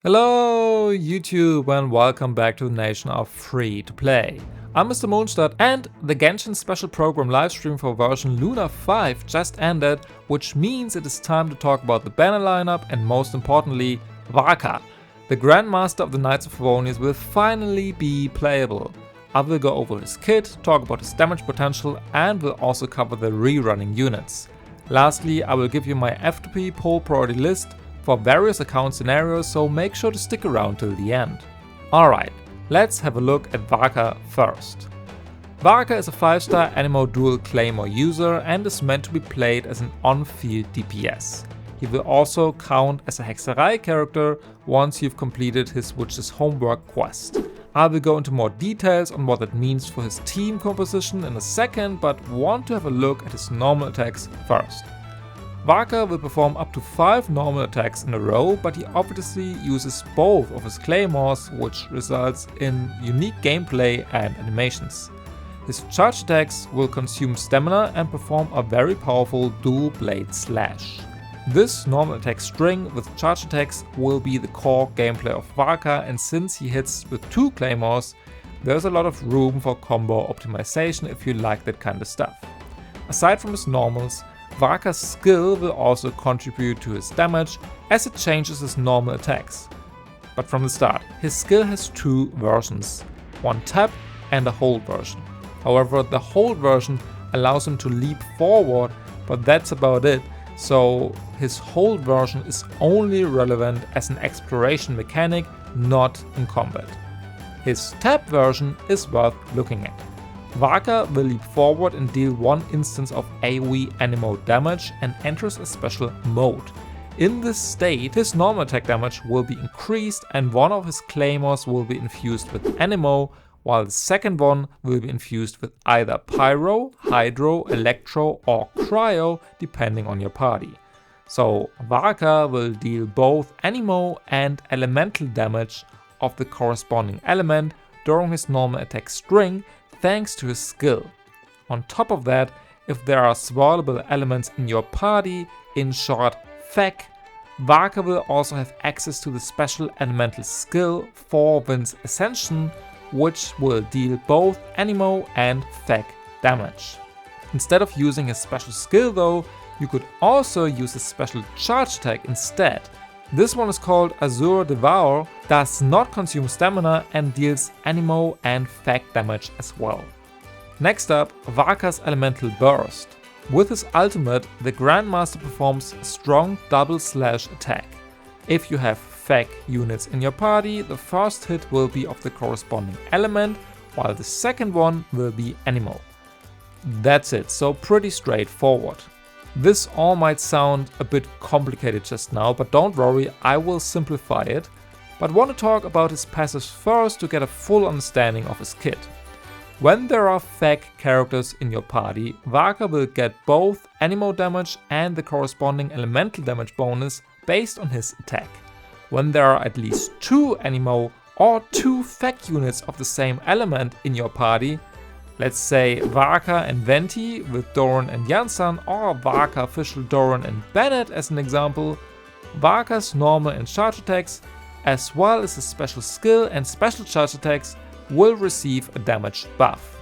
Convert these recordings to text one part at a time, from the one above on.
Hello YouTube and welcome back to the nation of free to play. I'm Mr. Mondstadt and the Genshin special program livestream for version Luna 5 just ended, which means it is time to talk about the banner lineup and most importantly, Varka. The Grandmaster of the Knights of Favonius will finally be playable. I will go over his kit, talk about his damage potential and will also cover the rerunning units. Lastly, I will give you my F2P poll priority list for various account scenarios, so make sure to stick around till the end. Alright, let's have a look at Varka first. Varka is a 5-star Anemo dual Claymore user and is meant to be played as an on-field DPS. He will also count as a Hexerei character once you've completed his Witch's Homework quest. I will go into more details on what that means for his team composition in a second, but want to have a look at his normal attacks first. Varka will perform up to 5 normal attacks in a row, but he obviously uses both of his claymores, which results in unique gameplay and animations. His charge attacks will consume stamina and perform a very powerful dual blade slash. This normal attack string with charge attacks will be the core gameplay of Varka, and since he hits with 2 claymores, there's a lot of room for combo optimization if you like that kind of stuff. Aside from his normals, Varka's skill will also contribute to his damage as it changes his normal attacks. But from the start, his skill has 2 versions, one tap and a hold version. However, the hold version allows him to leap forward, but that's about it, so his hold version is only relevant as an exploration mechanic, not in combat. His tap version is worth looking at. Varka will leap forward and deal 1 instance of AoE Anemo damage and enters a special mode. In this state, his normal attack damage will be increased and one of his claymores will be infused with Anemo, while the second one will be infused with either Pyro, Hydro, Electro or Cryo depending on your party. So Varka will deal both Anemo and elemental damage of the corresponding element during his normal attack string, thanks to his skill. On top of that, if there are swallowable elements in your party, in short FAQ, Varka will also have access to the special elemental skill 4 Winds Ascension, which will deal both Anemo and FAQ damage. Instead of using his special skill though, you could also use his special charge attack instead. This one is called Azure Devour, does not consume stamina and deals Anemo and FAQ damage as well. Next up, Varka's Elemental Burst. With his ultimate, the Grandmaster performs a strong double slash attack. If you have FAQ units in your party, the first hit will be of the corresponding element, while the second one will be Anemo. That's it, so pretty straightforward. This all might sound a bit complicated just now, but don't worry, I will simplify it. But want to talk about his passives first to get a full understanding of his kit. When there are FAQ characters in your party, Varka will get both Anemo damage and the corresponding elemental damage bonus based on his attack. When there are at least 2 Anemo or 2 FAQ units of the same element in your party, let's say Varka and Venti with Doran and Jansan, or Varka official Doran and Bennett as an example, Varka's normal and charge attacks, as well as his special skill and special charge attacks, will receive a damage buff.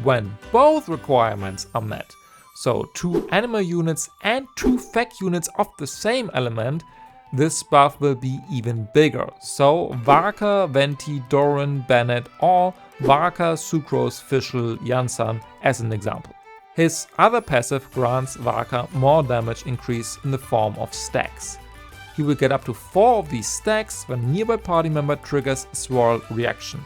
When both requirements are met, so 2 Anemo units and 2 FAQ units of the same element, this buff will be even bigger, so Varka, Venti, Doran, Bennett or Varka, Sucrose, Fischl, Jansan as an example. His other passive grants Varka more damage increase in the form of stacks. He will get up to 4 of these stacks when a nearby party member triggers a swirl reaction.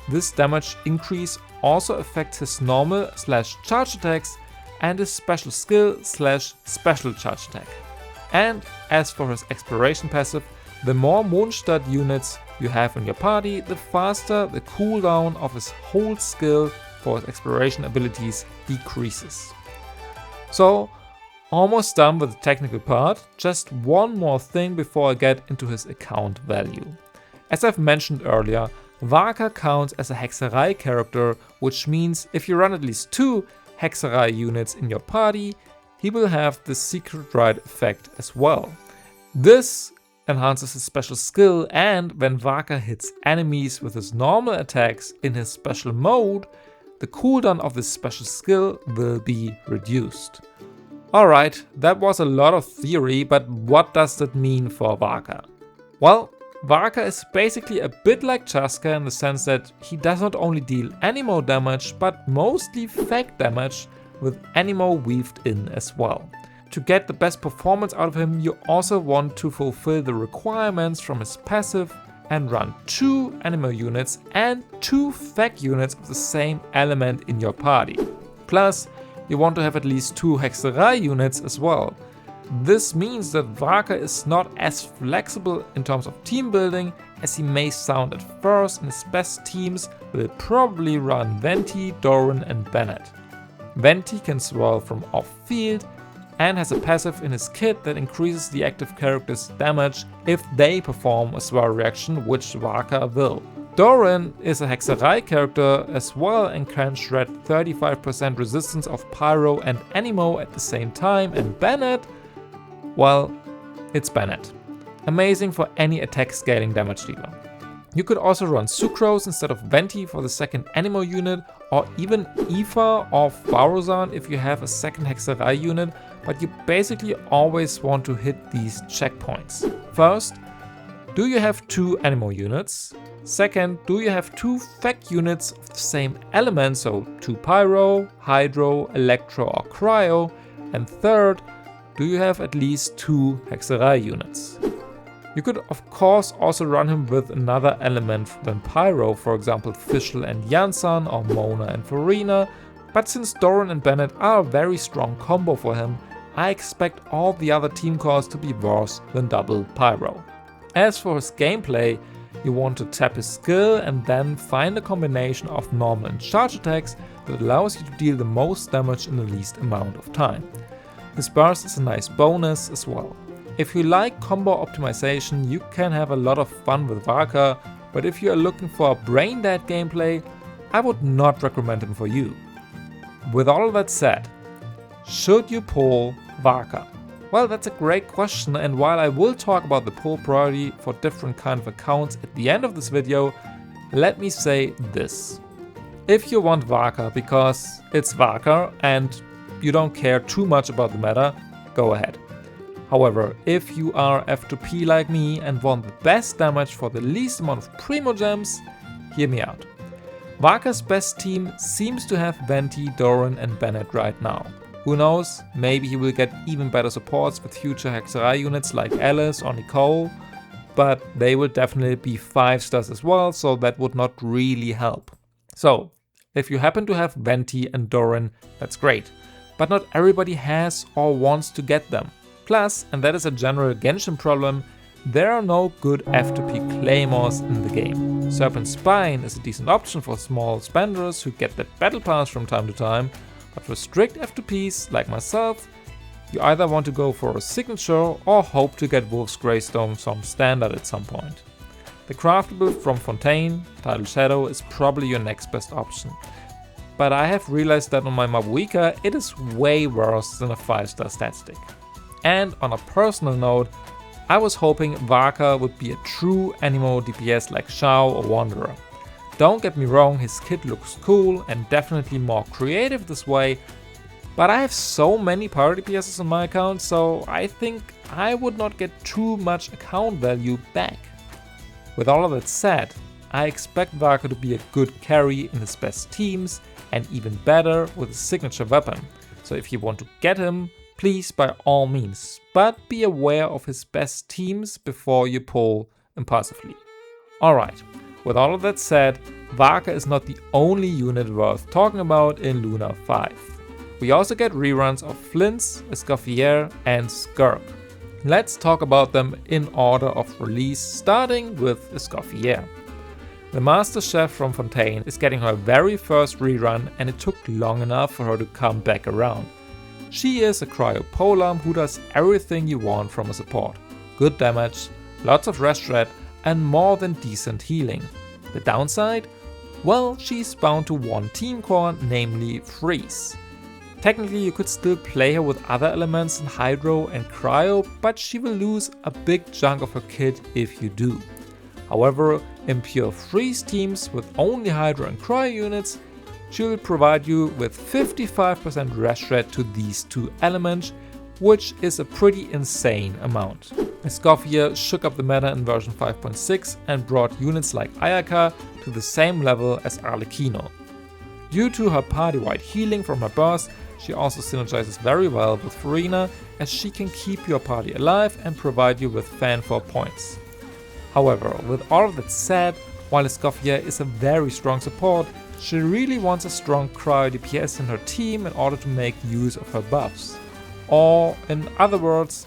This damage increase also affects his normal / charge attacks and his special skill / special charge attack. And as for his exploration passive, the more Mondstadt units you have in your party, the faster the cooldown of his hold skill for his exploration abilities decreases. So, almost done with the technical part, just one more thing before I get into his account value. As I've mentioned earlier, Varka counts as a Hexerei character, which means if you run at least 2 Hexerei units in your party, he will have the Secret Rite effect as well. This enhances his special skill, and when Varka hits enemies with his normal attacks in his special mode, the cooldown of this special skill will be reduced. Alright, that was a lot of theory, but what does that mean for Varka? Well, Varka is basically a bit like Chaska in the sense that he does not only deal anemo damage, but mostly fake damage with anemo weaved in as well. To get the best performance out of him, you also want to fulfill the requirements from his passive and run 2 anemo units and 2 fake units of the same element in your party. Plus, you want to have at least 2 hexerai units as well. This means that Varka is not as flexible in terms of team building as he may sound at first, and his best teams will probably run Venti, Doran and Bennett. Venti can swirl from off-field and has a passive in his kit that increases the active character's damage if they perform a swirl reaction, which Varka will. Doran is a hexerai character as well and can shred 35% resistance of pyro and anemo at the same time, and Bennett, well, it's Bennett. Amazing for any attack scaling damage dealer. You could also run Sucrose instead of Venti for the second anemo unit, or even Aoife or Varuzan if you have a second hexerai unit, but you basically always want to hit these checkpoints. First, do you have 2 anemo units? Second, do you have 2 fake units of the same element, so 2 pyro, hydro, electro or cryo? And third, do you have at least 2 hexerai units? You could of course also run him with another element than pyro, for example Fischl and Jansan or Mona and Farina, but since Doran and Bennett are a very strong combo for him, I expect all the other team cores to be worse than double pyro. As for his gameplay, you want to tap his skill and then find a combination of normal and charge attacks that allows you to deal the most damage in the least amount of time. His burst is a nice bonus as well. If you like combo optimization, you can have a lot of fun with Varka, but if you are looking for brain dead gameplay, I would not recommend him for you. With all of that said, should you pull Varka? Well, that's a great question, and while I will talk about the pull priority for different kind of accounts at the end of this video, let me say this. If you want Varka because it's Varka and you don't care too much about the meta, go ahead. However, if you are F2P like me and want the best damage for the least amount of Primo Gems, hear me out. Varka's best team seems to have Venti, Doran and Bennett right now. Who knows, maybe he will get even better supports with future hexerai units like Alice or Nicole, but they will definitely be 5 stars as well, so that would not really help. So, if you happen to have Venti and Doran, that's great, but not everybody has or wants to get them. Plus, and that is a general Genshin problem, there are no good F2P claymores in the game. Serpent Spine is a decent option for small spenders who get that battle pass from time to time, but for strict F2Ps like myself, you either want to go for a signature or hope to get Wolf's Greystone from standard at some point. The craftable from Fontaine, Tidal Shadow, is probably your next best option. But I have realized that on my Mabuika it is way worse than a 5-star stat stick. And on a personal note, I was hoping Varka would be a true anemo DPS like Shao or Wanderer. Don't get me wrong, his kit looks cool and definitely more creative this way, but I have so many power DPSs on my account, so I think I would not get too much account value back. With all of that said, I expect Varka to be a good carry in his best teams and even better with a signature weapon, so if you want to get him, please by all means, but be aware of his best teams before you pull impulsively. Alright, with all of that said, Varka is not the only unit worth talking about in Luna 5. We also get reruns of Flins, Escoffier and Skirk. Let's talk about them in order of release, starting with Escoffier. The Master Chef from Fontaine is getting her very first rerun, and it took long enough for her to come back around. She is a cryopolar who does everything you want from a support. Good damage, lots of rest red and more than decent healing. The downside? Well, she's bound to one team core, namely Freeze. Technically you could still play her with other elements in Hydro and Cryo, but she will lose a big chunk of her kit if you do. However, in pure freeze teams with only Hydro and Cryo units, she will provide you with 55% rest rate to these two elements, which is a pretty insane amount. Escoffier shook up the meta in version 5.6 and brought units like Ayaka to the same level as Arlecchino. Due to her party-wide healing from her burst, she also synergizes very well with Furina, as she can keep your party alive and provide you with fanfare points. However, with all of that said, while Escoffier is a very strong support, she really wants a strong cryo DPS in her team in order to make use of her buffs. Or, in other words,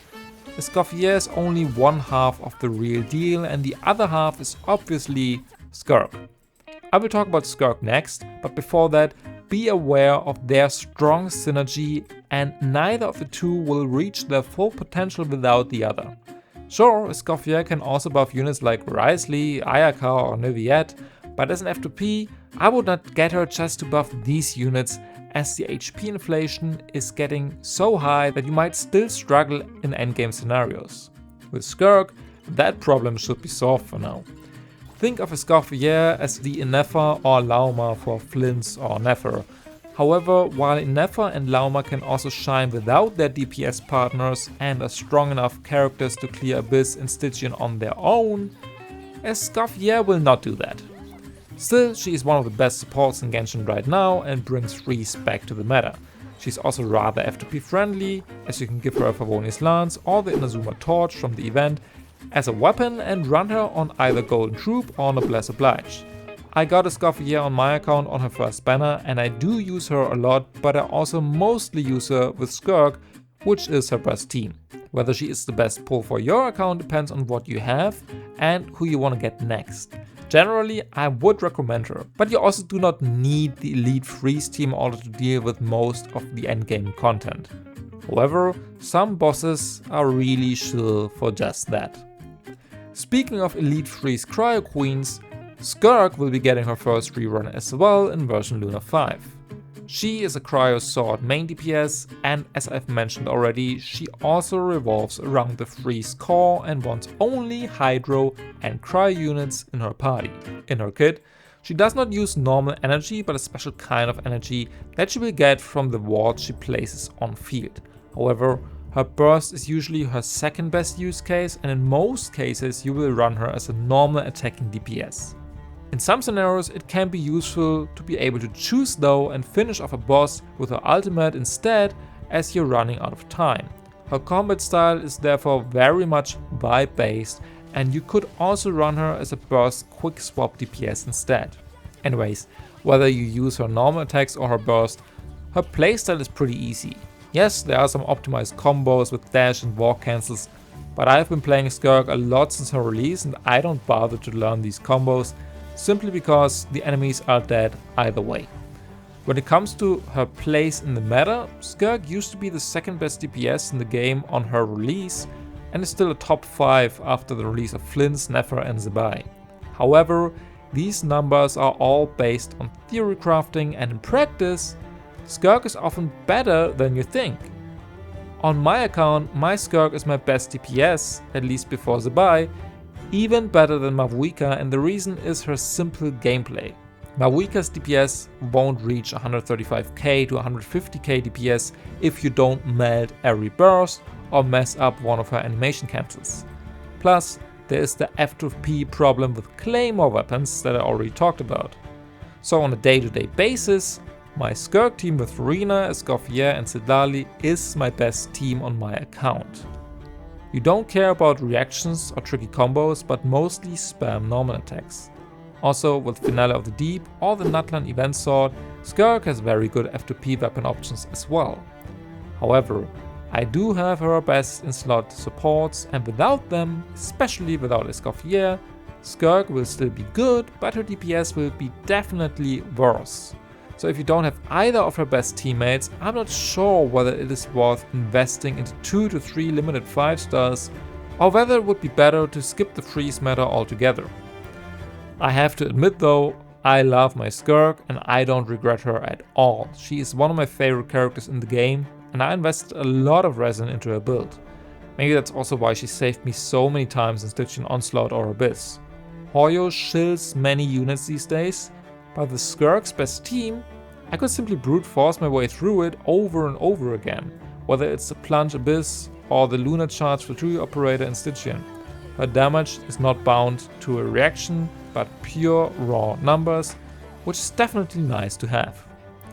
Escoffier is only one half of the real deal and the other half is obviously Skirk. I will talk about Skirk next, but before that, be aware of their strong synergy and neither of the two will reach their full potential without the other. Sure, Escoffier can also buff units like Wriothesley, Ayaka or Neviette, but as an F2P, I would not get her just to buff these units, as the HP inflation is getting so high that you might still struggle in endgame scenarios. With Skirk, that problem should be solved for now. Think of Escoffier as the Innefer or Lauma for Flins or Nefer. However, while Innefer and Lauma can also shine without their DPS partners and are strong enough characters to clear Abyss and Stygian on their own, Escoffier will not do that. Still, she is one of the best supports in Genshin right now and brings freeze back to the meta. She's also rather F2P friendly, as you can give her a Favonius Lance or the Inazuma Torch from the event as a weapon and run her on either Golden Troop or Noblesse Oblige. I got Escoffier on my account on her first banner and I do use her a lot, but I also mostly use her with Skirk, which is her best team. Whether she is the best pull for your account depends on what you have and who you want to get next. Generally, I would recommend her, but you also do not need the elite freeze team in order to deal with most of the endgame content. However, some bosses are really chill for just that. Speaking of elite freeze cryo queens, Skirk will be getting her first rerun as well in version Luna 5. She is a cryo sword main DPS and as I've mentioned already, she also revolves around the freeze core and wants only hydro and cryo units in her party. In her kit, she does not use normal energy but a special kind of energy that she will get from the wards she places on field. However, her burst is usually her second best use case and in most cases you will run her as a normal attacking DPS. In some scenarios it can be useful to be able to choose though and finish off a boss with her ultimate instead as you're running out of time. Her combat style is therefore very much vibe based and you could also run her as a burst quick swap DPS instead. Anyways, whether you use her normal attacks or her burst, her playstyle is pretty easy. Yes, there are some optimized combos with dash and walk cancels, but I've been playing Skirk a lot since her release and I don't bother to learn these combos simply because the enemies are dead either way. When it comes to her place in the meta, Skirk used to be the second best DPS in the game on her release and is still a top 5 after the release of Flins, Nefer and Zebai. However, these numbers are all based on theory crafting and in practice, Skirk is often better than you think. On my account, my Skirk is my best DPS, at least before Zebai, even better than Mavuika, and the reason is her simple gameplay. Mavuika's DPS won't reach 135k to 150k DPS if you don't melt every burst or mess up one of her animation cancels. Plus, there is the F2P problem with claymore weapons that I already talked about. So on a day-to-day basis, my Skirk team with Furina, Escoffier and Sidlali is my best team on my account. You don't care about reactions or tricky combos, but mostly spam normal attacks. Also, with Finale of the Deep or the Nutland Event Sword, Skirk has very good F2P weapon options as well. However, I do have her best in slot supports and without them, especially without Escoffier, Skirk will still be good, but her DPS will be definitely worse. So if you don't have either of her best teammates, I'm not sure whether it is worth investing into 2 to 3 limited 5 stars or whether it would be better to skip the freeze meta altogether. I have to admit though, I love my Skirk and I don't regret her at all. She is one of my favorite characters in the game and I invested a lot of resin into her build. Maybe that's also why she saved me so many times in Stygian Onslaught or Abyss. Hoyo shills many units these days, but the Skirk's best team, I could simply brute force my way through it over and over again, whether it's the Plunge Abyss or the Lunar Charge Valkyrie Operator in Stygian. Her damage is not bound to a reaction, but pure raw numbers, which is definitely nice to have.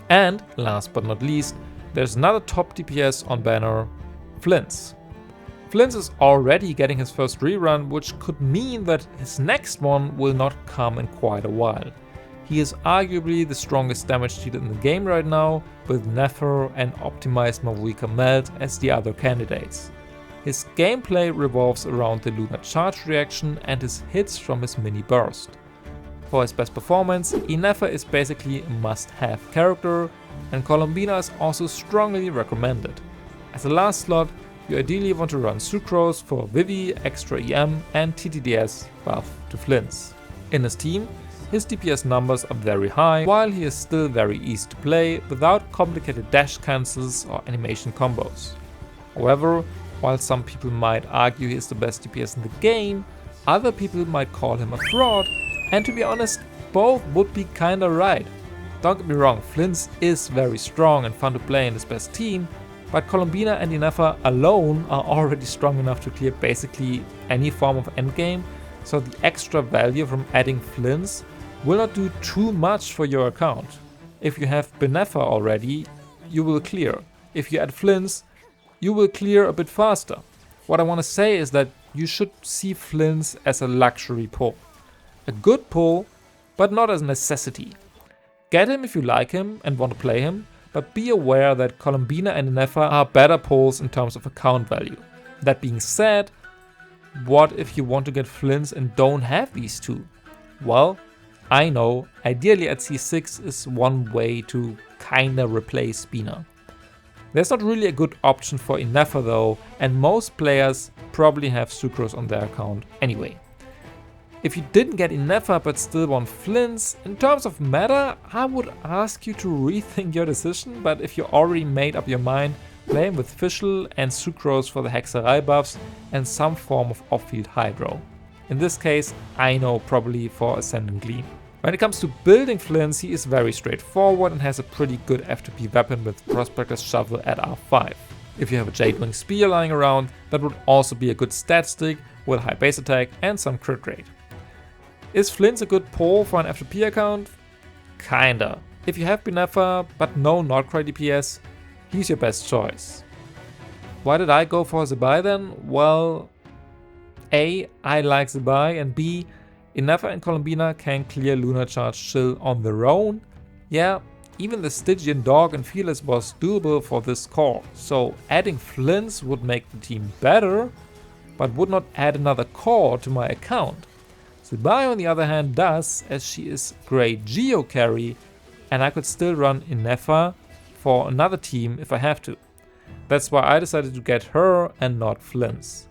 And last but not least, there's another top DPS on banner, Flins. Flins is already getting his first rerun, which could mean that his next one will not come in quite a while. He is arguably the strongest damage dealer in the game right now, with Nefer and optimized Mavuika Melt as the other candidates. His gameplay revolves around the Lunar Charge reaction and his hits from his mini burst. For his best performance, Nefer is basically a must-have character, and Colombina is also strongly recommended. As a last slot, you ideally want to run Sucrose for Vivi, extra EM and TTDS buff to Flins. In his team, his DPS numbers are very high, while he is still very easy to play without complicated dash cancels or animation combos. However, while some people might argue he is the best DPS in the game, other people might call him a fraud, and to be honest, both would be kinda right. Don't get me wrong, Flins is very strong and fun to play in his best team, but Colombina and Nefer alone are already strong enough to clear basically any form of endgame, so the extra value from adding Flins will not do too much for your account. If you have Nefer already, you will clear. If you add Flins, you will clear a bit faster. What I want to say is that you should see Flins as a luxury pull. A good pull, but not as a necessity. Get him if you like him and want to play him, but be aware that Colombina and Nefer are better pulls in terms of account value. That being said, what if you want to get Flins and don't have these two? Well, I know, ideally at C6 is one way to kinda replace Spina. There's not really a good option for Nefer though, and most players probably have Sucrose on their account anyway. If you didn't get Nefer but still want Flins, in terms of meta, I would ask you to rethink your decision, but if you already made up your mind, play him with Fischl and Sucrose for the Hexerei buffs and some form of off-field Hydro. In this case, I know probably for Ascendant Gleam. When it comes to building Flins, he is very straightforward and has a pretty good F2P weapon with Prospector's Shovel at R5. If you have a Jadewing Spear lying around, that would also be a good stat stick with high base attack and some crit rate. Is Flins a good pull for an F2P account? Kinda. If you have Nefer but no nod-krai DPS, he's your best choice. Why did I go for Zebai then? Well, A, I like Zebai, and B, Nefer and Colombina can clear Lunar Charge Chill on their own. Yeah, even the Stygian Dog and Fearless was doable for this core, so adding Flins would make the team better, but would not add another core to my account. Zebai on the other hand does, as she is great geo carry, and I could still run Nefer for another team if I have to. That's why I decided to get her and not Flins.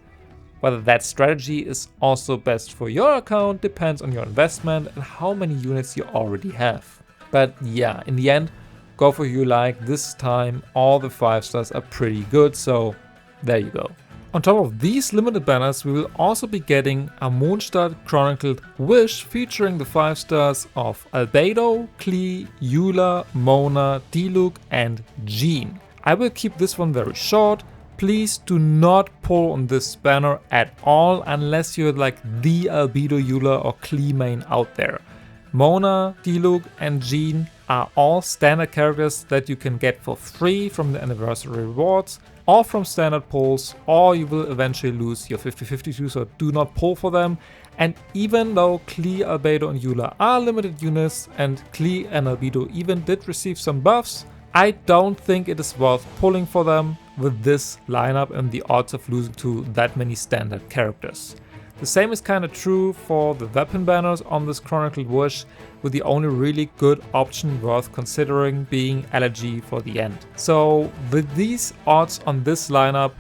Whether that strategy is also best for your account depends on your investment and how many units you already have. But yeah, in the end, go for who you like. This time all the 5 stars are pretty good, so there you go. On top of these limited banners, we will also be getting a Mondstadt Chronicled Wish featuring the 5 stars of Albedo, Klee, Eula, Mona, Diluc and Jean. I will keep this one very short. Please do not pull on this banner at all unless you're like the Albedo, Eula or Klee main out there. Mona, Diluc and Jean are all standard characters that you can get for free from the anniversary rewards or from standard pulls, or you will eventually lose your 50-52, so do not pull for them. And even though Klee, Albedo and Eula are limited units and Klee and Albedo even did receive some buffs, I don't think it is worth pulling for them with this lineup and the odds of losing to that many standard characters. The same is kinda true for the weapon banners on this Chronicled Wish, with the only really good option worth considering being Allergy for the end. So with these odds on this lineup,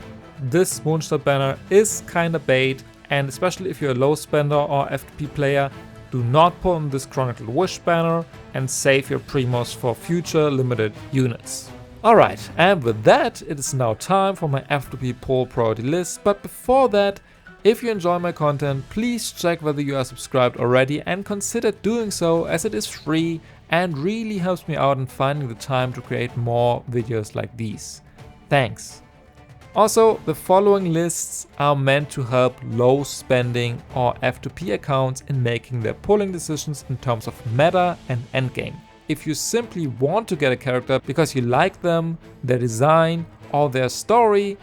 this Mondstadt banner is kinda bait, and especially if you're a low spender or F2P player, do not pull in this Chronicled Wish banner and save your Primos for future limited units. Alright, and with that, it is now time for my F2P poll priority list, but before that, if you enjoy my content, please check whether you are subscribed already and consider doing so, as it is free and really helps me out in finding the time to create more videos like these. Thanks. Also, the following lists are meant to help low spending or F2P accounts in making their pulling decisions in terms of meta and endgame. If you simply want to get a character because you like them, their design or their story,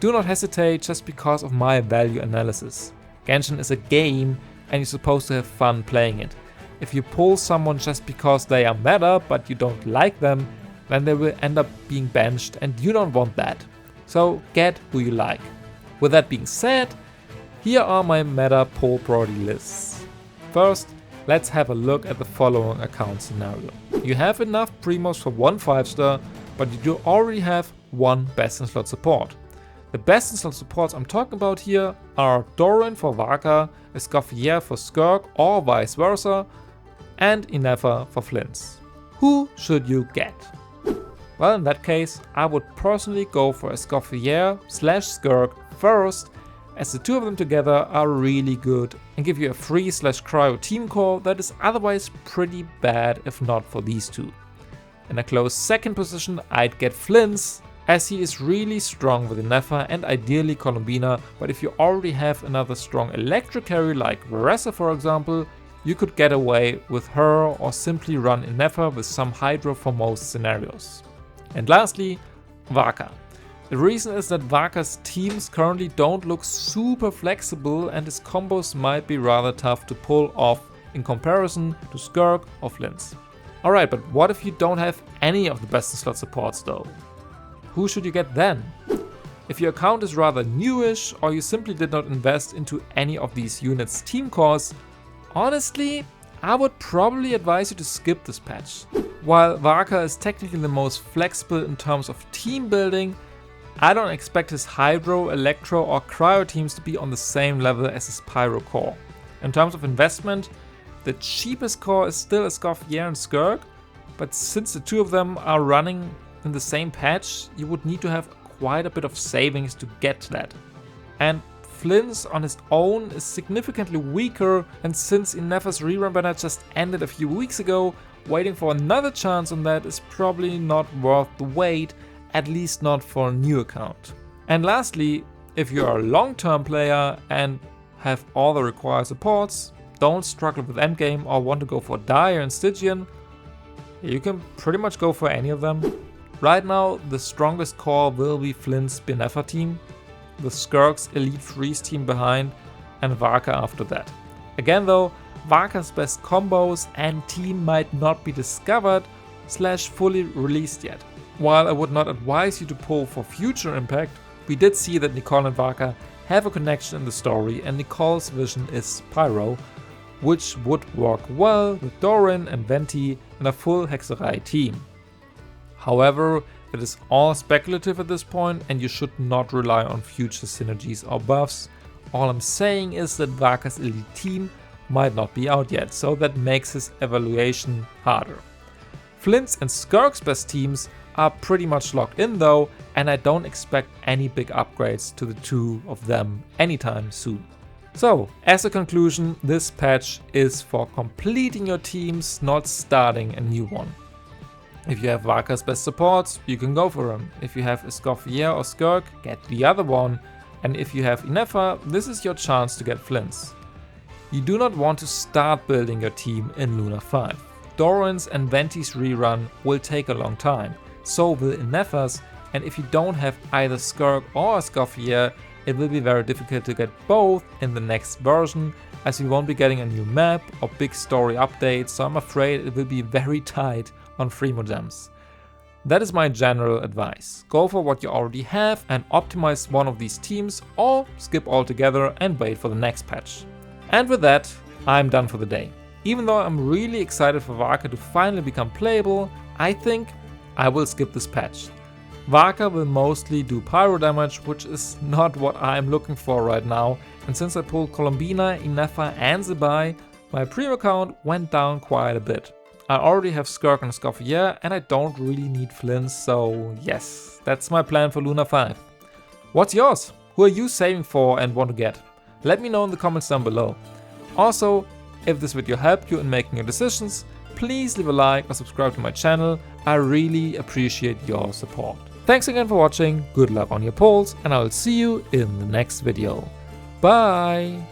do not hesitate just because of my value analysis. Genshin is a game and you're supposed to have fun playing it. If you pull someone just because they are meta but you don't like them, then they will end up being benched and you don't want that. So get who you like. With that being said, here are my meta poll priority lists. First, let's have a look at the following account scenario. You have enough Primos for one 5-star, but you do already have one best in slot support. The best in slot supports I'm talking about here are Doran for Varka, Escoffier for Skirk or vice versa, and Inefa for Flins. Who should you get? Well, in that case, I would personally go for Escoffier/Skirk first, as the two of them together are really good and give you a free/cryo team core that is otherwise pretty bad if not for these two. In a close second position, I'd get Flins, as he is really strong with Inefa and ideally Colombina, but if you already have another strong electric carry like Varessa for example, you could get away with her or simply run Inefa with some Hydro for most scenarios. And lastly, Varka. The reason is that Varka's teams currently don't look super flexible and his combos might be rather tough to pull off in comparison to Skirk or Flins. Alright, but what if you don't have any of the best in slot supports though? Who should you get then? If your account is rather newish or you simply did not invest into any of these units' team cores, honestly, I would probably advise you to skip this patch. While Varka is technically the most flexible in terms of team building, I don't expect his Hydro, Electro or Cryo teams to be on the same level as his Pyro core. In terms of investment, the cheapest core is still Escoffier and Skirk, but since the two of them are running in the same patch, you would need to have quite a bit of savings to get to that. And Flins on his own is significantly weaker, and since Inefa's rerun banner just ended a few weeks ago, waiting for another chance on that is probably not worth the wait, at least not for a new account. And lastly, if you are a long-term player and have all the required supports, don't struggle with endgame or want to go for Dire and Stygian, you can pretty much go for any of them. Right now, the strongest core will be Flint's Inefa team, with Skirk's Elite Freeze team behind, and Varka after that. Again though, Varka's best combos and team might not be discovered / fully released yet. While I would not advise you to pull for future impact, we did see that Nicole and Varka have a connection in the story, and Nicole's vision is Pyro, which would work well with Doran and Venti in a full Hexerei team. However, it is all speculative at this point and you should not rely on future synergies or buffs. All I'm saying is that Varka's elite team might not be out yet, so that makes his evaluation harder. Flint's and Skirk's best teams are pretty much locked in though, and I don't expect any big upgrades to the two of them anytime soon. So, as a conclusion, this patch is for completing your teams, not starting a new one. If you have Varka's best supports, you can go for him. If you have Escoffier or Skirk, get the other one. And if you have Inefa, this is your chance to get Flins. You do not want to start building your team in Luna 5. Doran's and Venti's rerun will take a long time, so will Inefa's, and if you don't have either Skirk or Escoffier, it will be very difficult to get both in the next version, as we won't be getting a new map or big story updates, so I'm afraid it will be very tight on free modems. That is my general advice. Go for what you already have and optimize one of these teams, or skip altogether and wait for the next patch. And with that, I'm done for the day. Even though I'm really excited for Varka to finally become playable, I think I will skip this patch. Varka will mostly do pyro damage, which is not what I'm looking for right now, and since I pulled Colombina, Inefa and Zebai, My premium account went down quite a bit. I already have Skirk and Escoffier and I don't really need Flins, so yes, that's my plan for Luna 5. What's yours? Who are you saving for and want to get? Let me know in the comments down below. Also, if this video helped you in making your decisions, please leave a like or subscribe to my channel. I really appreciate your support. Thanks again for watching, good luck on your polls, and I will see you in the next video. Bye!